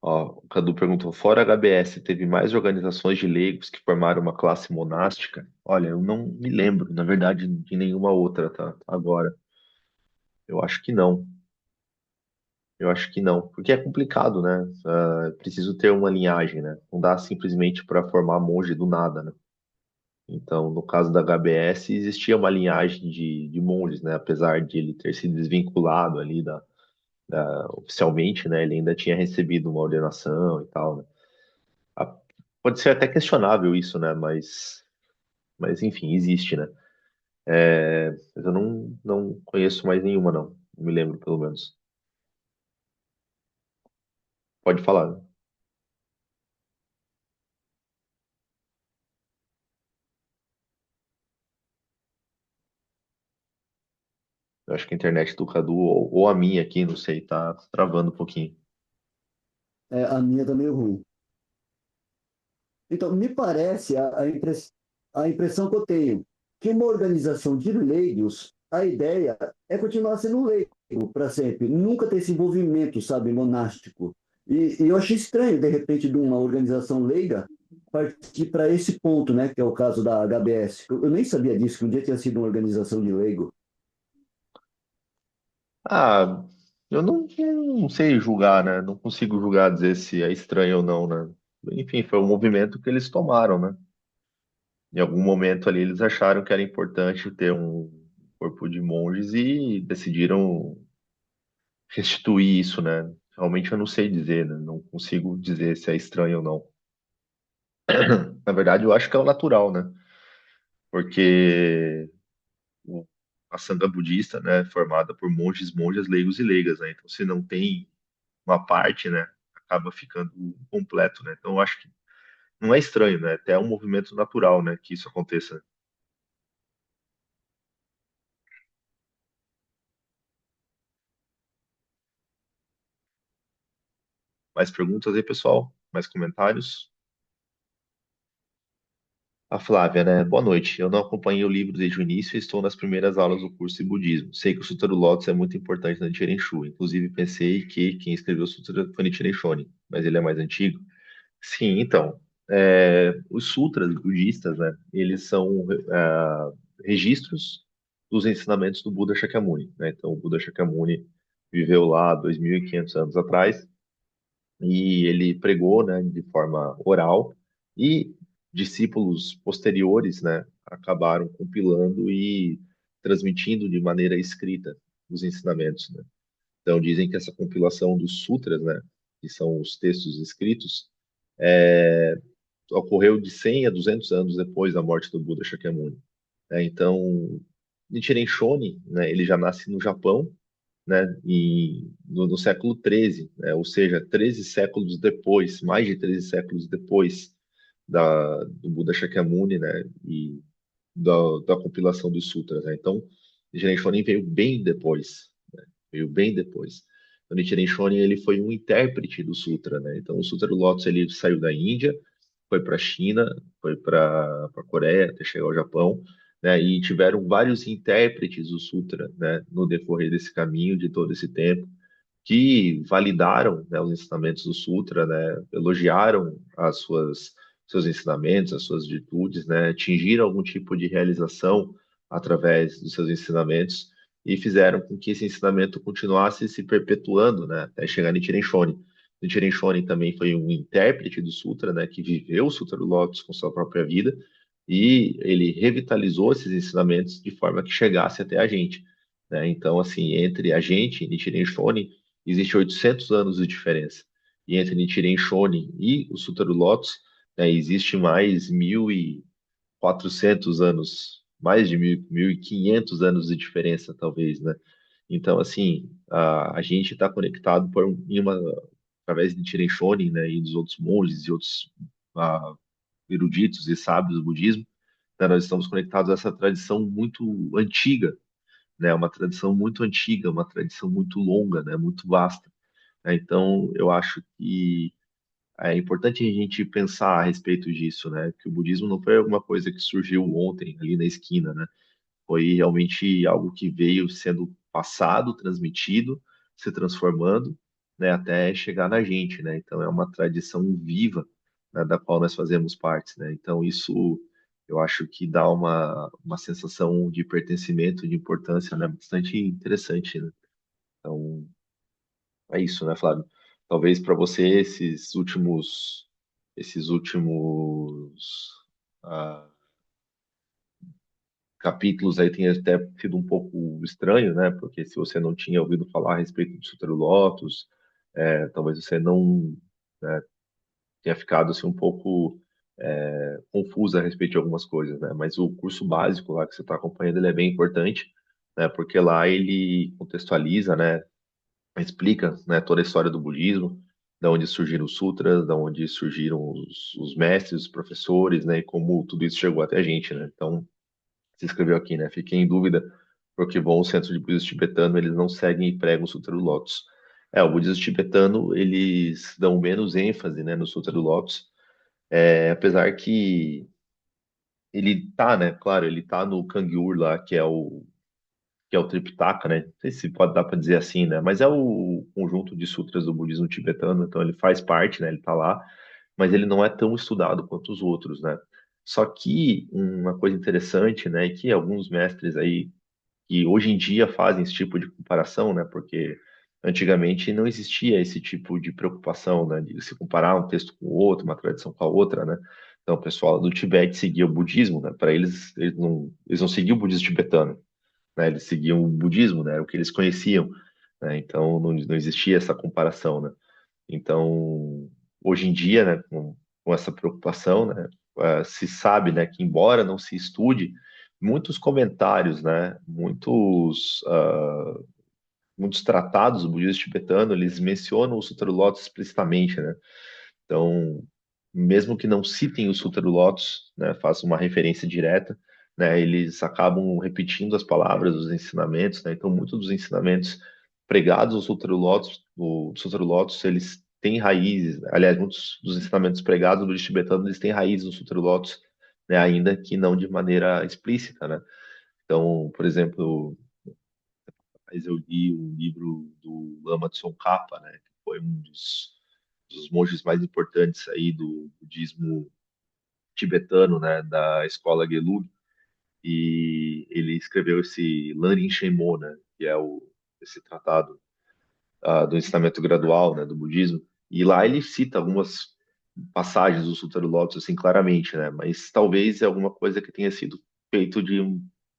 Ó, o Cadu perguntou, fora a HBS, teve mais organizações de leigos que formaram uma classe monástica? Olha, eu não me lembro, na verdade, de nenhuma outra, tá? Agora, eu acho que não. Eu acho que não, porque é complicado, né? É preciso ter uma linhagem, né? Não dá simplesmente para formar monge do nada, né? Então, no caso da HBS, existia uma linhagem de monges, né? Apesar de ele ter se desvinculado ali oficialmente, né? Ele ainda tinha recebido uma ordenação e tal, né? A- Pode ser até questionável isso, né? Mas enfim, existe, né? Mas eu não conheço mais nenhuma, não me lembro, pelo menos. Pode falar, né? Eu acho que a internet do Cadu, ou a minha aqui, não sei, tá travando um pouquinho. É, a minha tá meio ruim. Então, me parece, a impressão que eu tenho, que uma organização de leigos, a ideia é continuar sendo leigo para sempre, nunca ter esse envolvimento, sabe, monástico. E eu achei estranho, de repente, de uma organização leiga partir para esse ponto, né, que é o caso da HBS. Eu nem sabia disso, que um dia tinha sido uma organização de leigo. Ah, eu não sei julgar, né? Não consigo julgar, dizer se é estranho ou não, né? Enfim, foi um movimento que eles tomaram, né? Em algum momento ali eles acharam que era importante ter corpo de monges e decidiram restituir isso, né? Realmente eu não sei dizer, né? Não consigo dizer se é estranho ou não. Na verdade, eu acho que é o natural, né? Porque o- a sanga budista, né, é formada por monges, monjas, leigos e leigas, né? Então, se não tem uma parte, né, acaba ficando completo, né? Então, eu acho que não é estranho, né? Até é um movimento natural, né, que isso aconteça. Mais perguntas aí, pessoal? Mais comentários? A Flávia, né? Boa noite. Eu não acompanhei o livro desde o início e estou nas primeiras aulas do curso de budismo. Sei que o Sutra do Lótus é muito importante na Nichiren Shu. Inclusive, pensei que quem escreveu o Sutra foi Nichiren Shonin, mas ele é mais antigo. Sim, então, os sutras budistas, né? Eles são registros dos ensinamentos do Buda Shakyamuni, né? Então, o Buda Shakyamuni viveu lá 2.500 anos atrás e ele pregou, né, de forma oral e discípulos posteriores, né, acabaram compilando e transmitindo de maneira escrita os ensinamentos, né? Então dizem que essa compilação dos sutras, né, que são os textos escritos, ocorreu de 100 a 200 anos depois da morte do Buda Shakyamuni, né? Então Nichiren Shonin, né, ele já nasce no Japão, né, no século XIII, né, ou seja, 13 séculos depois, mais de 13 séculos depois do Buda Shakyamuni, né, e da compilação dos sutras, né? Então, Nichiren Shonin veio bem depois, né, veio bem depois. O Nichiren Shonin ele foi um intérprete do sutra, né? Então, o Sutra do Lótus ele saiu da Índia, foi para a China, foi para a Coreia, até chegar ao Japão, né? E tiveram vários intérpretes do sutra, né? No decorrer desse caminho, de todo esse tempo, que validaram, né, os ensinamentos do sutra, né? Elogiaram as suas seus ensinamentos, as suas virtudes, né? Atingiram algum tipo de realização através dos seus ensinamentos e fizeram com que esse ensinamento continuasse se perpetuando, né? Até chegar em Nichiren Shonin. Nichiren Shonin também foi um intérprete do Sutra, né, que viveu o Sutra do Lótus com sua própria vida e ele revitalizou esses ensinamentos de forma que chegasse até a gente, né? Então, assim, entre a gente e Nichiren Shonin existe 800 anos de diferença. E entre Nichiren Shonin e o Sutra do Lótus, né, existe mais 1.400 anos, mais de 1.500 anos de diferença, talvez, né? Então, assim, a gente está conectado através de Nichiren Shonin, né, e dos outros monges e outros ah, eruditos e sábios do budismo, né, nós estamos conectados a essa tradição muito antiga, né, uma tradição muito antiga, uma tradição muito longa, né, muito vasta, né? Então, eu acho que é importante a gente pensar a respeito disso, né, que o budismo não foi alguma coisa que surgiu ontem ali na esquina, né? Foi realmente algo que veio sendo passado, transmitido, se transformando, né, até chegar na gente, né? Então é uma tradição viva, né, da qual nós fazemos parte, né? Então isso eu acho que dá uma sensação de pertencimento, de importância, né, bastante interessante, né? Então é isso, né, Flávio? Talvez para você esses últimos ah, capítulos aí tenha até sido um pouco estranho, né? Porque se você não tinha ouvido falar a respeito do Sutra do Lotus, talvez você não, né, tenha ficado assim um pouco confuso a respeito de algumas coisas, né? Mas o curso básico lá que você está acompanhando, ele é bem importante, né? Porque lá ele contextualiza, né? Explica, né, toda a história do budismo, da onde surgiram os sutras, da onde surgiram os mestres, os professores, né? E como tudo isso chegou até a gente, né? Então se escreveu aqui, né? Fiquei em dúvida porque bom, o centro de budismo tibetano eles não seguem e pregam o Sutra do Lótus. O budismo tibetano eles dão menos ênfase, né, no Sutra do Lótus, apesar que ele tá, né? Claro, ele tá no Kangyur lá, que é o Tripitaka, né? Não sei se pode dar para dizer assim, né? Mas é o conjunto de sutras do budismo tibetano, então ele faz parte, né? Ele tá lá, mas ele não é tão estudado quanto os outros, né? Só que uma coisa interessante, né, é que alguns mestres aí que hoje em dia fazem esse tipo de comparação, né? Porque antigamente não existia esse tipo de preocupação, né? De se comparar um texto com o outro, uma tradição com a outra, né? Então, o pessoal do Tibete seguia o budismo, né? Para eles, eles não seguiam o budismo tibetano. né? Eles seguiam o budismo, né? Era o que eles conheciam, né? Então não existia essa comparação, né? Então, hoje em dia, né, com essa preocupação, né, se sabe, né, que embora não se estude, muitos comentários, né, muitos tratados do budismo tibetano, eles mencionam o Sutra do Lótus explicitamente, né? Então, mesmo que não citem o Sutra do Lótus, né, façam uma referência direta, né, eles acabam repetindo as palavras, os ensinamentos, né? Então, muitos dos ensinamentos pregados no Sutra do Lótus, eles têm raízes, aliás, muitos dos ensinamentos pregados no budismo tibetano, eles têm raízes no Sutra do Lótus, né, ainda que não de maneira explícita, né? Então, por exemplo, mas eu li um livro do Lama Tsongkhapa, né, que foi um dos monges mais importantes aí do budismo tibetano, né, da escola Gelug, e ele escreveu esse Lanrin Shenmo, né, que é esse tratado do ensinamento gradual, né, do budismo, e lá ele cita algumas passagens do Sutra do Lótus, assim, claramente, né, mas talvez é alguma coisa que tenha sido feito de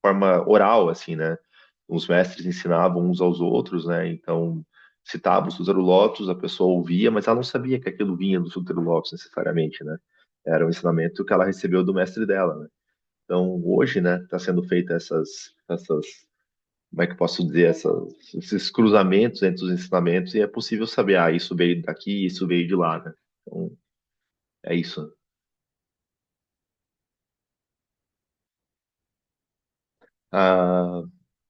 forma oral, assim, né, os mestres ensinavam uns aos outros, né, então citava o Sutra do Lótus, a pessoa ouvia, mas ela não sabia que aquilo vinha do Sutra do Lótus necessariamente, né, era um ensinamento que ela recebeu do mestre dela, né. Então, hoje, né, está sendo feita como é que eu posso dizer, esses cruzamentos entre os ensinamentos e é possível saber, ah, isso veio daqui, isso veio de lá, né? Então, é isso. A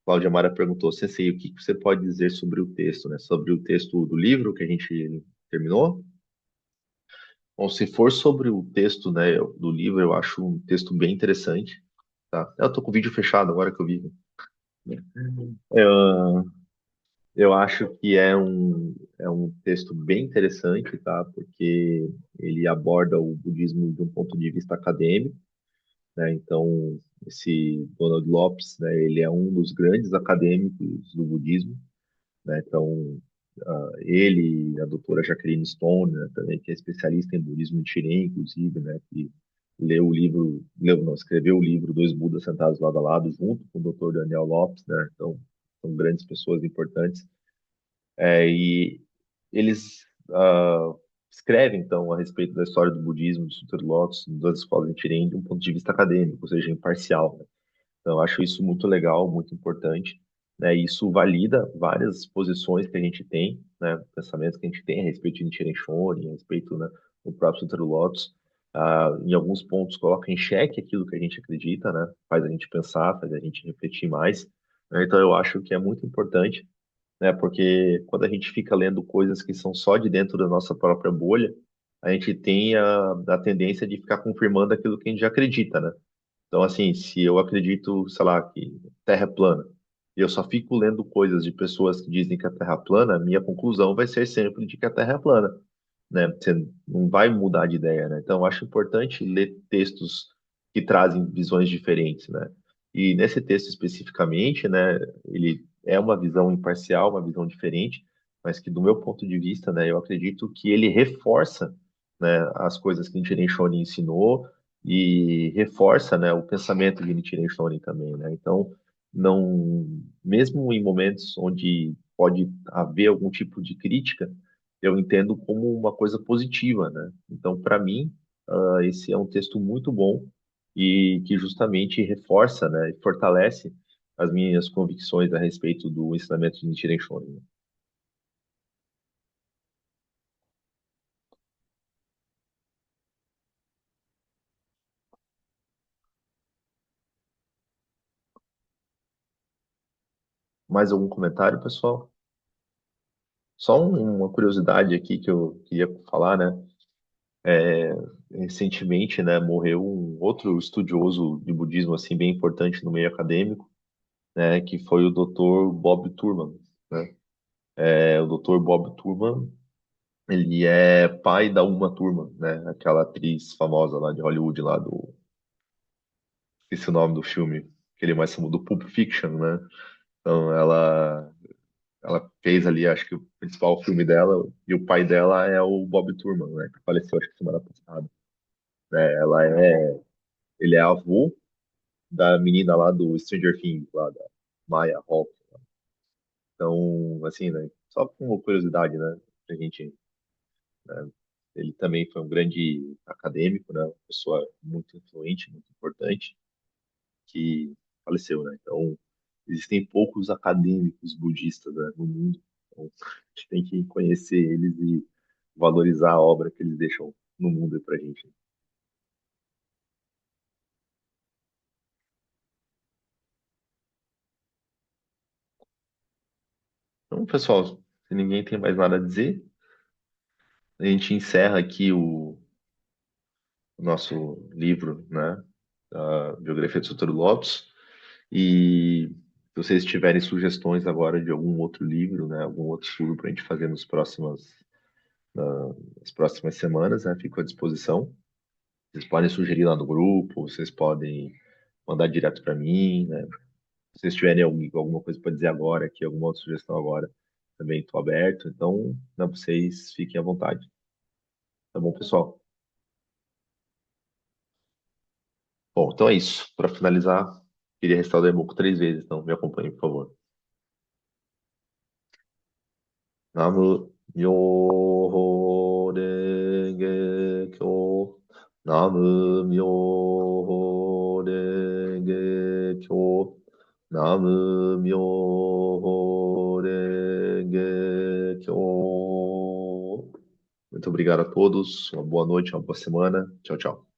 Cláudia Mara perguntou, Sensei, o que que você pode dizer sobre o texto, né? Sobre o texto do livro que a gente terminou? Bom, se for sobre o texto, né, do livro, eu acho um texto bem interessante, tá? Eu tô com o vídeo fechado agora que eu vi. Eu, eu acho que é um texto bem interessante, tá? Porque ele aborda o budismo de um ponto de vista acadêmico, né? Então, esse Donald Lopes, né, ele é um dos grandes acadêmicos do budismo, né? Então, ele e a doutora Jacqueline Stone, né, também, que é especialista em budismo Nichiren, inclusive, né, que não, escreveu o livro Dois Budas Sentados Lado a Lado, junto com o doutor Daniel Lopes, né? Então, são grandes pessoas importantes. E eles escrevem, então, a respeito da história do budismo, do Sutra do Lotus, das escolas Nichiren, de um ponto de vista acadêmico, ou seja, imparcial, né? Então, eu acho isso muito legal, muito importante, né? E isso valida várias posições que a gente tem, né? Pensamentos que a gente tem a respeito de Nichiren Shonin, a respeito, né, do próprio Sutra do Lotus. Em alguns pontos, coloca em xeque aquilo que a gente acredita, né? Faz a gente pensar, faz a gente refletir mais, né? Então, eu acho que é muito importante, né? Porque quando a gente fica lendo coisas que são só de dentro da nossa própria bolha, a gente tem a tendência de ficar confirmando aquilo que a gente já acredita, né? Então, assim, se eu acredito, sei lá, que a Terra é plana, e eu só fico lendo coisas de pessoas que dizem que a Terra é plana, a minha conclusão vai ser sempre de que a Terra é plana, né? Você não vai mudar de ideia, né? Então, eu acho importante ler textos que trazem visões diferentes, né? E nesse texto especificamente, né, ele é uma visão imparcial, uma visão diferente, mas que do meu ponto de vista, né, eu acredito que ele reforça, né, as coisas que Nichiren Shonin ensinou e reforça, né, o pensamento de Nichiren Shonin também, né? Então, não, mesmo em momentos onde pode haver algum tipo de crítica, eu entendo como uma coisa positiva, né? Então, para mim, esse é um texto muito bom e que justamente reforça, né, e fortalece as minhas convicções a respeito do ensinamento de Nichiren Shonin. Mais algum comentário, pessoal? Só uma curiosidade aqui que eu queria falar, né? É, recentemente, né, morreu um outro estudioso de budismo assim bem importante no meio acadêmico, né, que foi o Dr. Bob Thurman, né? O Dr. Bob Thurman, ele é pai da Uma Thurman, né, aquela atriz famosa lá de Hollywood, lá do, esqueci o nome do filme, aquele mais famoso do Pulp Fiction, né? Então ela fez ali, acho que o principal filme dela, e o pai dela é o Bob Thurman, né, que faleceu acho que semana passada, né? Ele é avô da menina lá do Stranger Things, lá. Maya Hawke. Então, assim, né? Só como curiosidade, né? Pra gente, né? Ele também foi um grande acadêmico, né? Uma pessoa muito influente, muito importante, que faleceu, né? Então, existem poucos acadêmicos budistas, né, no mundo. Então, a gente tem que conhecer eles e valorizar a obra que eles deixam no mundo pra gente. Então, pessoal, se ninguém tem mais nada a dizer, a gente encerra aqui o nosso livro, né? A biografia de Sotero Lopes. E se vocês tiverem sugestões agora de algum outro livro, né? Algum outro estudo para a gente fazer nas próximas semanas, né? Fico à disposição. Vocês podem sugerir lá no grupo, vocês podem mandar direto para mim, né? Se vocês tiverem alguma coisa para dizer agora, aqui, alguma outra sugestão agora, também estou aberto. Então, né, vocês fiquem à vontade. Tá bom, pessoal? Bom, então é isso. Para finalizar, queria restar o Daimoku 3 vezes, então me acompanhe, por favor. Namu Myoho Renge Kyo. Namu Myoho Renge Kyo. Namu Myoho Renge Kyo. Muito obrigado a todos. Uma boa noite, uma boa semana. Tchau, tchau.